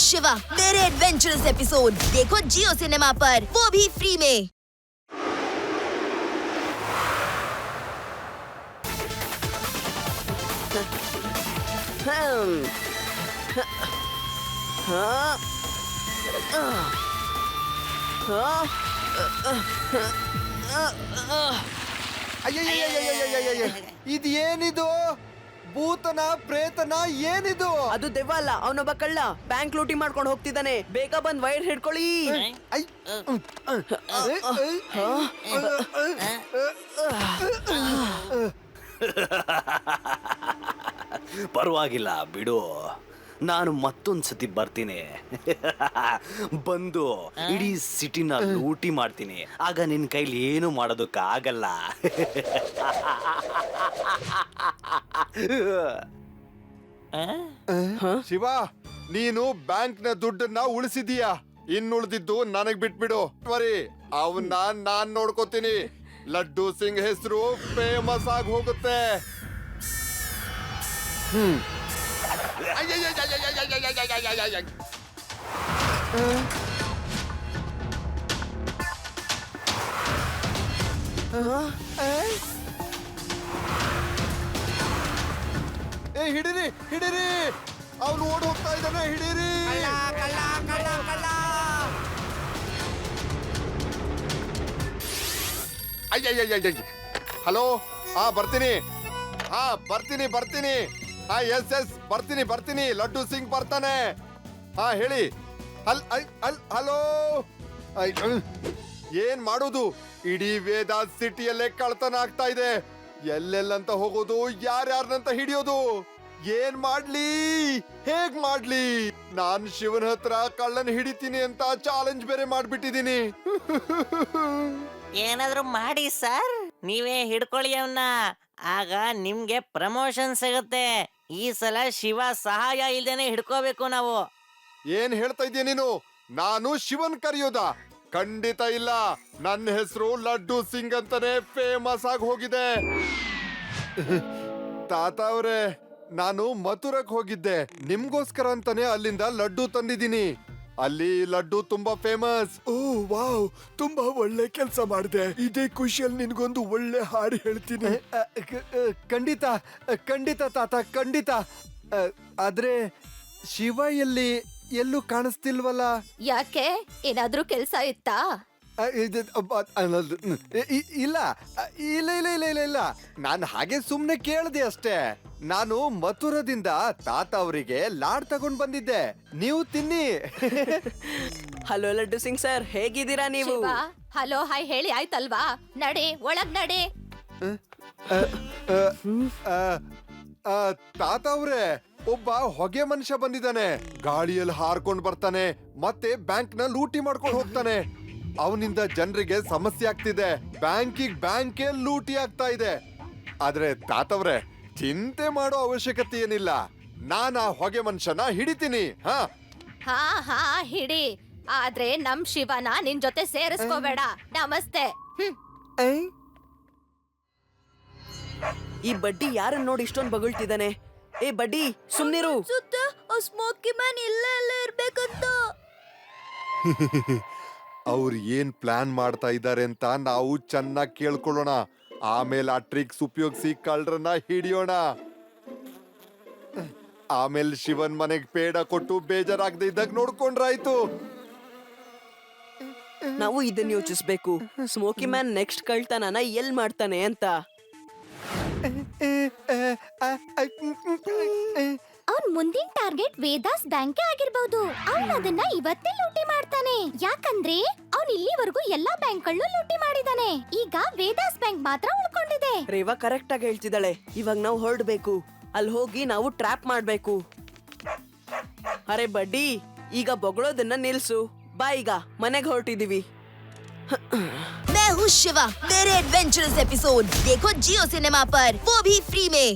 शिवा मेरे adventurous episode देखो जियो cinema पर, वो भी फ्री में। ಇದೇನಿದು? ಭೂತನ ಪ್ರೇತನ ಏನಿದು? ಅದು ದೆವ್ವ ಅಲ್ಲ, ಅವನೊಬ್ಬ ಕಳ್ಳ ಬ್ಯಾಂಕ್ ಲೂಟಿ ಮಾಡ್ಕೊಂಡು ಹೋಗ್ತಿದ್ದಾನೆ. ಬೇಗ ಬಂದ್ ವೈರ್ ಹಿಡ್ಕೊಳ್ಳಿ. ಪರವಾಗಿಲ್ಲ ಬಿಡು, ನಾನು ಮತ್ತೊಂದ್ಸತಿ ಬರ್ತೀನಿ. ಬಂದು ಇಡೀ ಸಿಟಿನ ಲೂಟಿ ಮಾಡ್ತೀನಿ. ಆಗ ನಿನ್ ಕೈಲಿ ಏನು ಮಾಡೋದಕ್ಕಾಗಲ್ಲ. ಶಿವ, ನೀನು ಬ್ಯಾಂಕ್ ನ ದುಡ್ಡನ್ನ ಉಳಿಸಿದೀಯಾ. ಇನ್ನುಳಿದಿದ್ದು ನನಗ್ ಬಿಟ್ಬಿಡು. ಬರೀ ಅವನ್ನ ನಾನ್ ನೋಡ್ಕೋತೀನಿ. ಲಡ್ಡು ಸಿಂಗ್ ಹೆಸರು ಫೇಮಸ್ ಆಗಿ ಹೋಗುತ್ತೆ. ಹಿಡಿರಿ ಹಿಡಿರಿ, ಅವನು ಓಡ್ ಹೋಗ್ತಾ ಇದ್ದಾನೆ. ಹಿಡೀರಿ. ಹಲೋ, ಬರ್ತೀನಿ. ಬರ್ತೀನಿ. ಎಸ್ ಬರ್ತೀನಿ. ಲಡ್ಡು ಸಿಂಗ್ ಬರ್ತಾನೆ. ಹೇಳಿ. ಹಲೋ, ಏನ್ ಮಾಡೋದು? ಇಡೀ ವೇದಾಂತ್ ಸಿಟಿಯಲ್ಲೇ ಕಳ್ತನ ಆಗ್ತಾ ಇದೆ. ಎಲ್ಲೆಲ್ಲಂತ ಹೋಗೋದು, ಯಾರ್ಯಾರನಂತ ಹಿಡಿಯೋದು, ಏನ್ ಮಾಡ್ಲಿ, ಹೇಗ್ ಮಾಡ್ಲಿ? ನಾನ್ ಶಿವನ್ ಹತ್ರ ಕಳ್ಳನ್ ಹಿಡಿತೀನಿ ಅಂತ ಚಾಲೆಂಜ್ ಬೇರೆ ಮಾಡ್ಬಿಟ್ಟಿದೀನಿ. ಏನಾದ್ರೂ ಮಾಡಿ ಸರ್, ನೀವೇ ಹಿಡ್ಕೊಳ್ಳಿ ಅವನ್ನ. ಆಗ ನಿಮ್ಗೆ ಪ್ರಮೋಷನ್ ಸಿಗುತ್ತೆ. ಈ ಸಲ ಶಿವ ಸಹಾಯ ಇಲ್ದೇನೆ ಹಿಡ್ಕೋಬೇಕು ನಾವು. ಏನ್ ಹೇಳ್ತಾ ಇದೀಯ ನೀನು? ನಾನು ಶಿವನ್ ಕರೆಯೋದಾ? ಖಂಡಿತ ಇಲ್ಲ. ನನ್ನ ಹೆಸರು ಲಡ್ಡು ಸಿಂಗ್ ಅಂತಾನೆ ಫೇಮಸ್ ಆಗಿ ಹೋಗಿದೆ. ತಾತ ಅವ್ರೆ, ನಾನು ಮಥುರಕ್ ಹೋಗಿದ್ದೆ. ನಿಮ್ಗೋಸ್ಕರ ಅಂತಾನೆ ಅಲ್ಲಿಂದ ಲಡ್ಡು ತಂದಿದ್ದೀನಿ. ಅಲ್ಲಿ ಲಡ್ಡು ತುಂಬಾ ಫೇಮಸ್. ಓ ವಾವ್, ತುಂಬಾ ಒಳ್ಳೆ ಕೆಲಸ ಮಾಡಿದೆ. ಇದೇ ಖುಷಿಯಲ್ಲಿ ನಿನ್ಗೊಂದು ಒಳ್ಳೆ ಹಾಡು ಹೇಳ್ತೀನಿ. ಖಂಡಿತ ತಾತ, ಖಂಡಿತ. ಆದ್ರೆ ಶಿವ ಎಲ್ಲೂ ಕಾಣಿಸ್ತಿಲ್ವಲ್ಲ? ಯಾಕೆ, ಏನಾದ್ರೂ ಕೆಲ್ಸ ಇತ್ತಾ? ಇಲ್ಲ, ನಾನು ಹಾಗೆ ಸುಮ್ನೆ ಕೇಳ್ದೆ ಅಷ್ಟೇ. ನಾನು ಮಥುರದಿಂದ ತಾತ ಅವರಿಗೆ ಲಾಡ್ ತಗೊಂಡ್ ಬಂದಿದ್ದೆ. ನೀವು ತಿನ್ನಿ. ಹಲೋ ಲಡ್ಡು ಸಿಂಗ್ ಸರ್, ಹೇಗಿದ್ದೀರಾ ನೀವು? ಹಲೋ ಹಾಯ್ ಹೇಳಿ ಆಯ್ತಲ್ವಾ? ನಡೆ ಒಳಗ್ ನಡೆ. ತಾತ ಅವ್ರೆ, ಒಬ್ಬ ಹೊಗೆ ಮನುಷ್ಯ ಬಂದಿದ್ದಾನೆ. ಗಾಳಿಯಲ್ಲಿ ಹಾರ್ಕೊಂಡ್ ಬರ್ತಾನೆ, ಮತ್ತೆ ಬ್ಯಾಂಕ್ ನ ಲೂಟಿ ಮಾಡ್ಕೊಂಡು ಹೋಗ್ತಾನೆ. ಅವನಿಂದ ಜನರಿಗೆ ಸಮಸ್ಯೆ ಆಗ್ತಿದೆ. ಬ್ಯಾಂಕೇ ಲೂಟಿ ಆಗ್ತಾ ಇದೆ. ಆದ್ರೆ ತಾತವ್ರೆ, ಚಿಂತೆ ಮಾಡೋ ಅವಶ್ಯಕತೆ ಏನಿಲ್ಲ. ನಾನ್ ಆ ಹೊಗೆ ಮನುಷ್ಯನ ಹಿಡಿತೀನಿ. ಹಾ ಹಿಡಿ. ಆದ್ರೆ ನಮ್ ಶಿವನ ನಿನ್ ಜೊತೆ ಸೇರಿಸ್ಕೋಬೇಡ. ನಮಸ್ತೆ. ಈ ಬಡ್ಡಿ ಯಾರನ್ನ ನೋಡಿ ಇಷ್ಟೊಂದು ಬಗಳ್ತಿದ್ದಾನೆ? ಏ ಬಡ್ಡಿ, ಸುಮ್ನಿರು. ಸ್ಮೋಕಿ ಮ್ಯಾನ್ ಎಲ್ಲ ಇರ್ಬೇಕಂತ. ಅವ್ರು ಏನ್ ಪ್ಲಾನ್ ಮಾಡ್ತಾ ಇದ್ದಾರೆ ಅಂತ ನಾವು ಚೆನ್ನಾಗಿ ಕೇಳ್ಕೊಳ್ಳೋಣ. ಆಮೇಲೆ ಆ ಟ್ರಿಕ್ಸ್ ಉಪಯೋಗಿಸಿ ಕಳ್ಳರನ್ನ ಹಿಡಿಯೋಣ. ಆಮೇಲೆ ಶಿವನ್ ಮನೆಗ್ ಪೇಡ ಕೊಟ್ಟು ಬೇಜಾರಾಗದೆ ಇದ್ದಾಗ ನೋಡ್ಕೊಂಡ್ರಾಯ್ತು. ನಾವು ಇದನ್ನ ಯೋಚಿಸ್ಬೇಕು. ಸ್ಮೋಕಿ ಮ್ಯಾನ್ ನೆಕ್ಸ್ಟ್ ಕಳ್ತನನ ಎಲ್ ಮಾಡ್ತಾನೆ ಅಂತ. ಅವ್ನ್ ಮುಂದಿನ ಟಾರ್ಗೆಟ್ ವೇದಾಸ್ ಬ್ಯಾಂಕ್ ಆಗಿರ್ಬಹುದು. ಅವ್ನ್ ಅದನ್ನ ಇವತ್ತೇ ಲೂಟಿ ಮಾಡ್ತಾನೆ. ಯಾಕಂದ್ರೆ ಅವ್ನ್ ಇಲ್ಲಿವರೆಗೂ ಎಲ್ಲಾ ಬ್ಯಾಂಕ್ಗಳನ್ನೂ ಲೂಟಿ ಮಾಡಿದಾನೆ. ಈಗ ವೇದಾಸ್ ಬ್ಯಾಂಕ್ ಮಾತ್ರ ಉಳ್ಕೊಂಡಿದೆ. ರೇವಾ ಕರೆಕ್ಟ್ ಆಗಿ ಹೇಳ್ತಿದ್ದಾಳೆ. ಇವಾಗ ನಾವು ಹೊರಡ್ಬೇಕು. ಅಲ್ಲಿ ಹೋಗಿ ನಾವು ಟ್ರ್ಯಾಪ್ ಮಾಡ್ಬೇಕು. ಅರೆ ಬಡ್ಡಿ, ಈಗ ಬೊಗಳೋದನ್ನ ನಿಲ್ಸು. ಬಾ, ಈಗ ಮನೆಗೆ ಹೊರಟಿದೀವಿ. मैं हूँ शिवा मेरे एडवेंचरस एपिसोड देखो जियो सिनेमा पर, वो भी फ्री में।